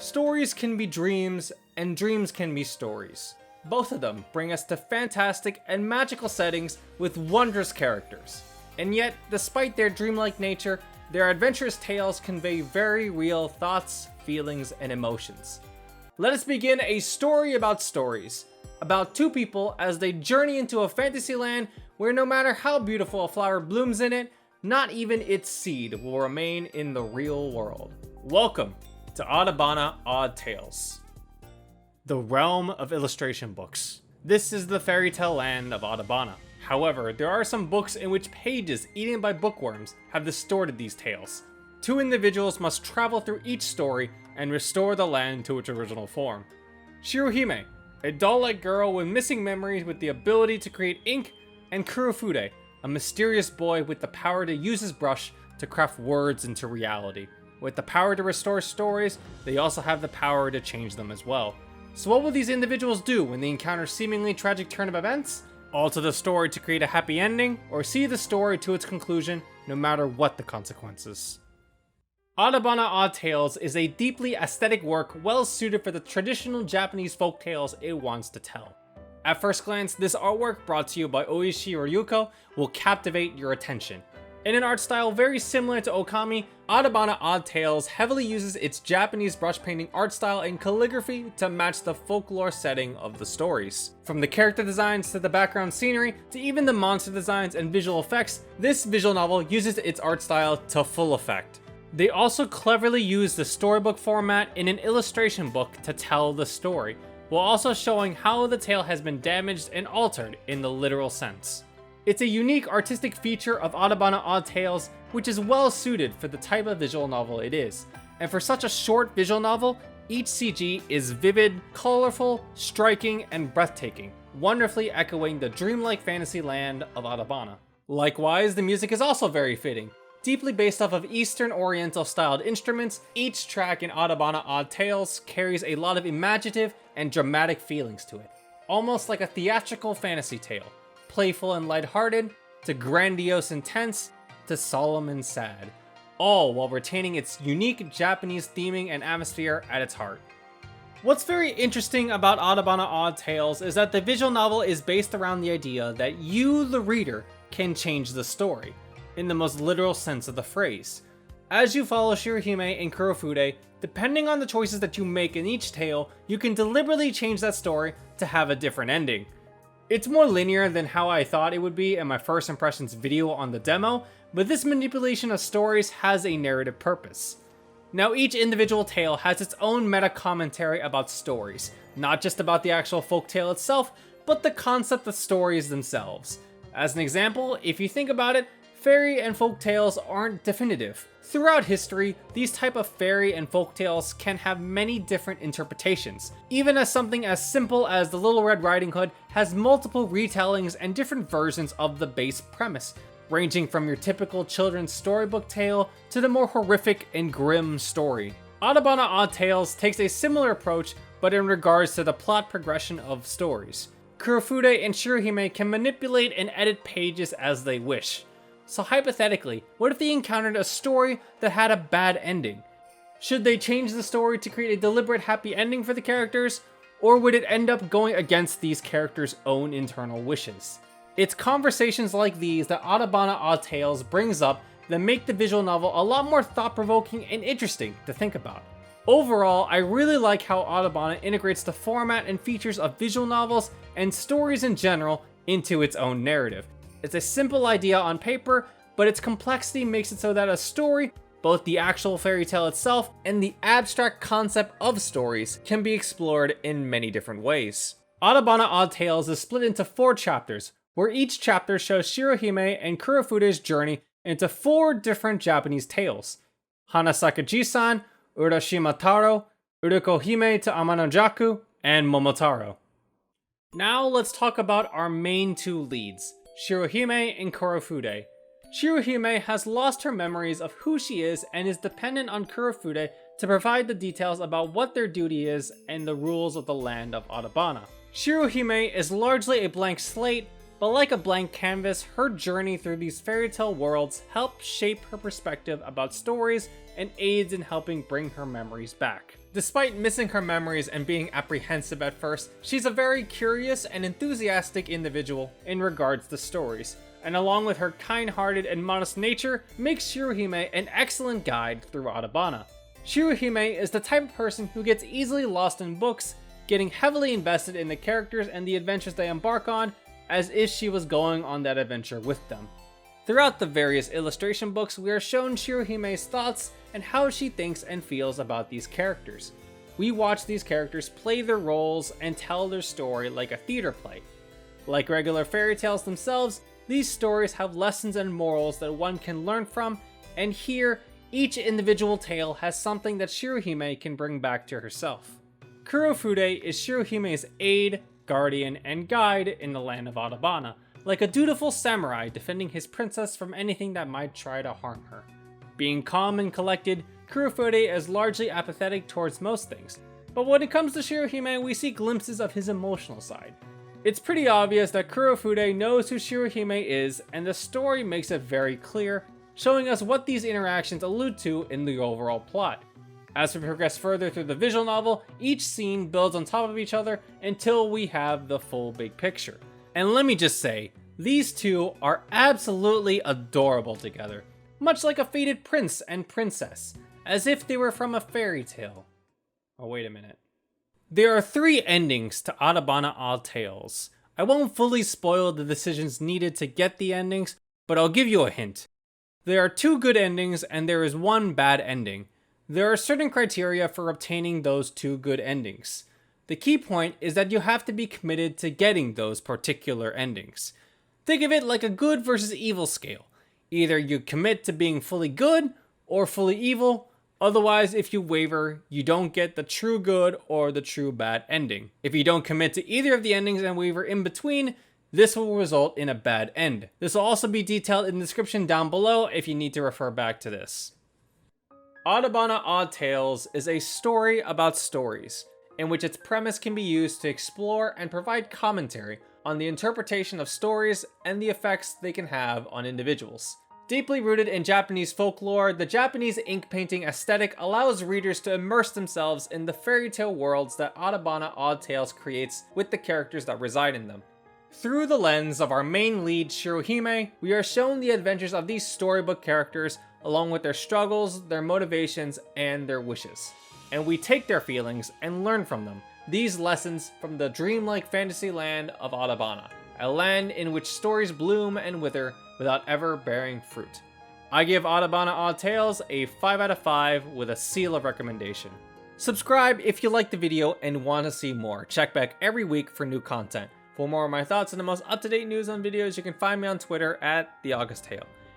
Stories can be dreams, and dreams can be stories. Both of them bring us to fantastic and magical settings with wondrous characters. And yet, despite their dreamlike nature, their adventurous tales convey very real thoughts, feelings, and emotions. Let us begin a story about stories, about two people as they journey into a fantasy land where no matter how beautiful a flower blooms in it, not even its seed will remain in the real world. Welcome to Adabana Odd Tales, the realm of illustration books. This is the fairy tale land of Adabana. However, there are some books in which pages eaten by bookworms have distorted these tales. Two individuals must travel through each story and restore the land to its original form. Shirohime, a doll-like girl with missing memories with the ability to create ink, and Kurofude, a mysterious boy with the power to use his brush to craft words into reality. With the power to restore stories, they also have the power to change them as well. So what will these individuals do when they encounter seemingly tragic turn of events? Alter the story to create a happy ending, or see the story to its conclusion no matter what the consequences. Adabana Odd Tales is a deeply aesthetic work well suited for the traditional Japanese folk tales it wants to tell. At first glance, this artwork brought to you by Oishi Ryuko will captivate your attention. In an art style very similar to Okami, Adabana Odd Tales heavily uses its Japanese brush painting art style and calligraphy to match the folklore setting of the stories. From the character designs to the background scenery to even the monster designs and visual effects, this visual novel uses its art style to full effect. They also cleverly use the storybook format in an illustration book to tell the story, while also showing how the tale has been damaged and altered in the literal sense. It's a unique artistic feature of Adabana Odd Tales, which is well suited for the type of visual novel it is. And for such a short visual novel, each CG is vivid, colorful, striking, and breathtaking, wonderfully echoing the dreamlike fantasy land of Adabana. Likewise, the music is also very fitting. Deeply based off of Eastern Oriental styled instruments, each track in Adabana Odd Tales carries a lot of imaginative and dramatic feelings to it, almost like a theatrical fantasy tale. Playful and lighthearted, to grandiose and tense, to solemn and sad, all while retaining its unique Japanese theming and atmosphere at its heart. What's very interesting about Adabana Odd Tales is that the visual novel is based around the idea that you, the reader, can change the story, in the most literal sense of the phrase. As you follow Shirohime and Kurofude, depending on the choices that you make in each tale, you can deliberately change that story to have a different ending. It's more linear than how I thought it would be in my first impressions video on the demo, but this manipulation of stories has a narrative purpose. Now each individual tale has its own meta commentary about stories, not just about the actual folktale itself, but the concept of stories themselves. As an example, if you think about it, fairy and folk tales aren't definitive. Throughout history, these type of fairy and folk tales can have many different interpretations, even as something as simple as the Little Red Riding Hood has multiple retellings and different versions of the base premise, ranging from your typical children's storybook tale to the more horrific and grim story. Adabana Odd Tales takes a similar approach, but in regards to the plot progression of stories. Kurofude and Shirohime can manipulate and edit pages as they wish. So hypothetically, what if they encountered a story that had a bad ending? Should they change the story to create a deliberate happy ending for the characters? Or would it end up going against these characters' own internal wishes? It's conversations like these that Adabana Odd Tales brings up that make the visual novel a lot more thought-provoking and interesting to think about. Overall, I really like how Adabana integrates the format and features of visual novels and stories in general into its own narrative. It's a simple idea on paper, but its complexity makes it so that a story, both the actual fairy tale itself and the abstract concept of stories, can be explored in many different ways. Adabana Odd Tales is split into 4 chapters, where each chapter shows Shirohime and Kurofude's journey into 4 different Japanese tales: Hanasaka-ji-san, Urashima Taro, Uruko-hime to Amanojaku, and Momotaro. Now let's talk about our main 2 leads, Shirohime and Kurofude. Shirohime has lost her memories of who she is and is dependent on Kurofude to provide the details about what their duty is and the rules of the land of Adabana. Shirohime is largely a blank slate, but like a blank canvas, her journey through these fairy tale worlds helps shape her perspective about stories and aids in helping bring her memories back. Despite missing her memories and being apprehensive at first, she's a very curious and enthusiastic individual in regards to stories, and along with her kind-hearted and modest nature, makes Shirohime an excellent guide through Adabana. Shirohime is the type of person who gets easily lost in books, getting heavily invested in the characters and the adventures they embark on, as if she was going on that adventure with them. Throughout the various illustration books, we are shown Shirohime's thoughts and how she thinks and feels about these characters. We watch these characters play their roles and tell their story like a theater play. Like regular fairy tales themselves, these stories have lessons and morals that one can learn from, and here, each individual tale has something that Shirohime can bring back to herself. Kurofude is Shirohime's aide, guardian, and guide in the land of Adabana, like a dutiful samurai defending his princess from anything that might try to harm her. Being calm and collected, Kurofude is largely apathetic towards most things, but when it comes to Shirohime, we see glimpses of his emotional side. It's pretty obvious that Kurofude knows who Shirohime is, and the story makes it very clear, showing us what these interactions allude to in the overall plot. As we progress further through the visual novel, each scene builds on top of each other until we have the full big picture. And let me just say, these two are absolutely adorable together, much like a fated prince and princess, as if they were from a fairy tale. Oh, wait a minute. There are 3 endings to Adabana Odd Tales. I won't fully spoil the decisions needed to get the endings, but I'll give you a hint. There are 2 good endings and there is 1 bad ending. There are certain criteria for obtaining those 2 good endings. The key point is that you have to be committed to getting those particular endings. Think of it like a good versus evil scale. Either you commit to being fully good or fully evil, otherwise if you waver, you don't get the true good or the true bad ending. If you don't commit to either of the endings and waver in between, this will result in a bad end. This will also be detailed in the description down below if you need to refer back to this. Adabana Odd Tales is a story about stories, in which its premise can be used to explore and provide commentary on the interpretation of stories and the effects they can have on individuals. Deeply rooted in Japanese folklore, the Japanese ink painting aesthetic allows readers to immerse themselves in the fairy tale worlds that Adabana Odd Tales creates with the characters that reside in them. Through the lens of our main lead, Shirohime, we are shown the adventures of these storybook characters along with their struggles, their motivations, and their wishes. And we take their feelings and learn from them. These lessons from the dreamlike fantasy land of Adabana, a land in which stories bloom and wither without ever bearing fruit. I give Adabana Odd Tales a 5 out of 5 with a seal of recommendation. Subscribe if you liked the video and want to see more. Check back every week for new content. For more of my thoughts and the most up-to-date news on videos, you can find me on Twitter at TheAugustTale.